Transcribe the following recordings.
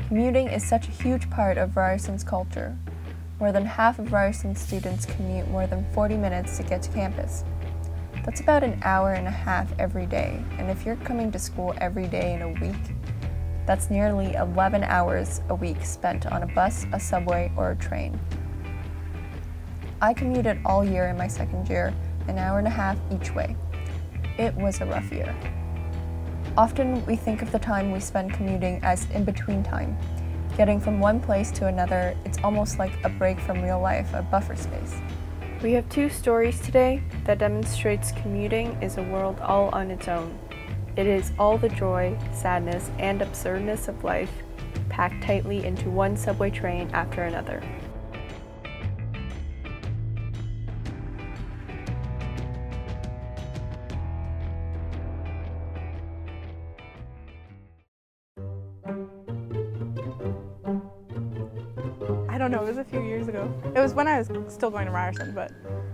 Commuting is such a huge part of Ryerson's culture. More than half of Ryerson students commute more than 40 minutes to get to campus. That's about an hour and a half every day, and if you're coming to school every day in a week, that's nearly 11 hours a week spent on a bus, a subway, or a train. I commuted all year in my second year, an hour and a half each way. It was a rough year. Often we think of the time we spend commuting as in-between time. Getting from one place to another, it's almost like a break from real life, a buffer space. We have two stories today that demonstrates commuting is a world all on its own. It is all the joy, sadness, and absurdness of life packed tightly into one subway train after another. I don't know, it was a few years ago. It was when I was still going to Ryerson, but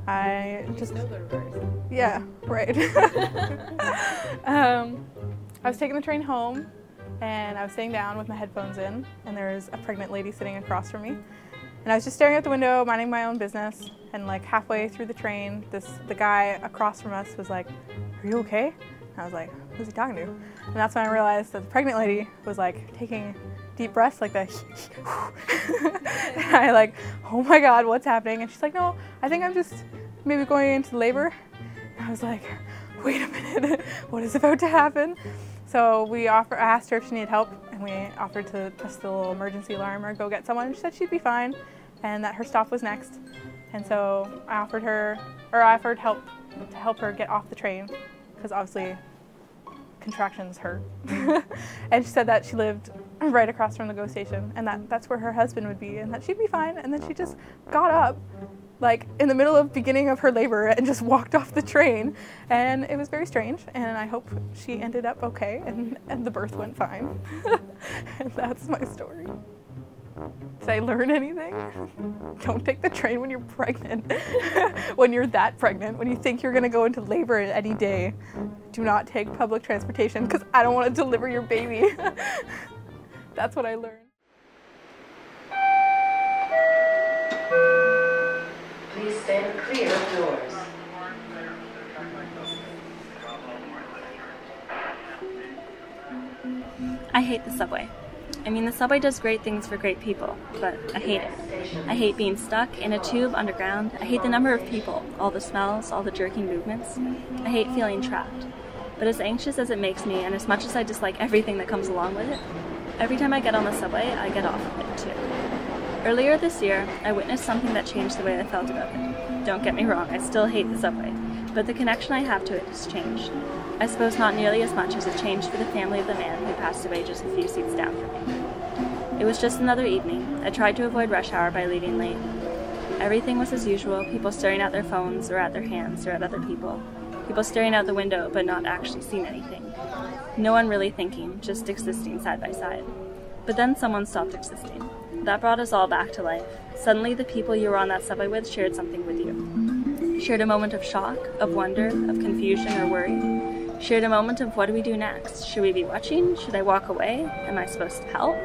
I just... still go to Ryerson. Yeah, right. I was taking the train home, and I was sitting down with my headphones in, and there was a pregnant lady sitting across from me. And I was just staring out the window, minding my own business, and like halfway through the train, the guy across from us was like, "Are you okay?" And I was like, "Who's he talking to?" And that's when I realized that the pregnant lady was like taking deep breaths like that. And I like, oh my God, what's happening? And she's like, "No, I think I'm just maybe going into labor." And I was like, wait a minute, what is about to happen? So I asked her if she needed help, and we offered to press the little emergency alarm or go get someone. And she said she'd be fine and that her stop was next. And so I offered help to help her get off the train, because obviously contractions hurt. And she said that she lived right across from the GO station, and that's where her husband would be, and that she'd be fine. And then she just got up, like in the middle of beginning of her labor, and just walked off the train. And it was very strange, and I hope she ended up okay, and the birth went fine. And that's my story. Did I learn anything? Don't take the train when you're pregnant. When you're that pregnant, when you think you're gonna go into labor any day, do not take public transportation, because I don't want to deliver your baby. That's what I learned. Please stand clear of doors. I hate the subway. I mean, the subway does great things for great people, but I hate it. I hate being stuck in a tube underground. I hate the number of people, all the smells, all the jerking movements. I hate feeling trapped. But as anxious as it makes me, and as much as I dislike everything that comes along with it, every time I get on the subway, I get off of it too. Earlier this year, I witnessed something that changed the way I felt about it. Don't get me wrong, I still hate the subway, but the connection I have to it has changed. I suppose not nearly as much as it changed for the family of the man who passed away just a few seats down from me. It was just another evening. I tried to avoid rush hour by leaving late. Everything was as usual, people staring at their phones or at their hands or at other people. People staring out the window but not actually seeing anything. No one really thinking, just existing side by side. But then someone stopped existing. That brought us all back to life. Suddenly the people you were on that subway with shared something with you. Shared a moment of shock, of wonder, of confusion or worry. Shared a moment of what do we do next? Should we be watching? Should I walk away? Am I supposed to help?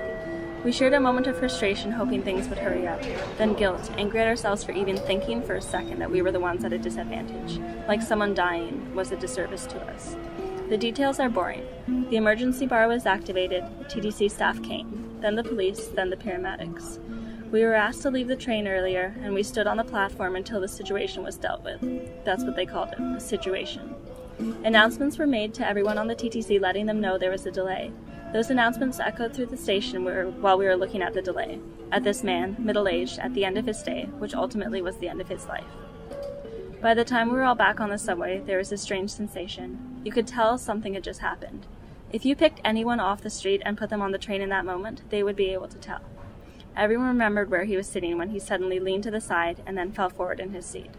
We shared a moment of frustration, hoping things would hurry up. Then guilt, angry at ourselves for even thinking for a second that we were the ones at a disadvantage. Like someone dying was a disservice to us. The details are boring. The emergency bar was activated, TTC staff came, then the police, then the paramedics. We were asked to leave the train earlier, and we stood on the platform until the situation was dealt with. That's what they called it, a situation. Announcements were made to everyone on the TTC letting them know there was a delay. Those announcements echoed through the station while we were looking at the delay, at this man, middle-aged, at the end of his stay, which ultimately was the end of his life. By the time we were all back on the subway, there was a strange sensation. You could tell something had just happened. If you picked anyone off the street and put them on the train in that moment, they would be able to tell. Everyone remembered where he was sitting when he suddenly leaned to the side and then fell forward in his seat.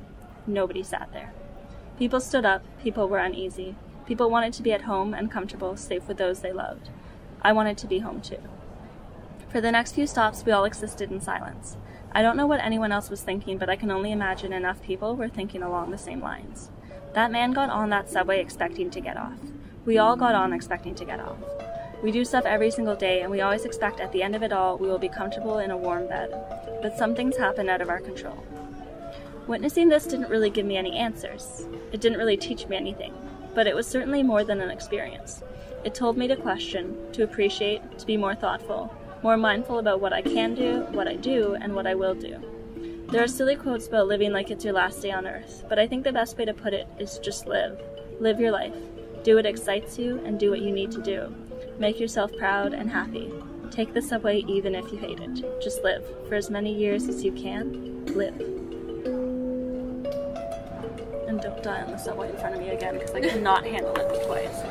Nobody sat there. People stood up, people were uneasy. People wanted to be at home and comfortable, safe with those they loved. I wanted to be home too. For the next few stops, we all existed in silence. I don't know what anyone else was thinking, but I can only imagine enough people were thinking along the same lines. That man got on that subway expecting to get off. We all got on expecting to get off. We do stuff every single day, and we always expect at the end of it all we will be comfortable in a warm bed. But some things happen out of our control. Witnessing this didn't really give me any answers. It didn't really teach me anything, but it was certainly more than an experience. It told me to question, to appreciate, to be more thoughtful, more mindful about what I can do, what I do, and what I will do. There are silly quotes about living like it's your last day on earth, but I think the best way to put it is just live. Live your life. Do what excites you and do what you need to do. Make yourself proud and happy. Take the subway even if you hate it. Just live. For as many years as you can, live. And don't die on the subway in front of me again, because I cannot handle it twice.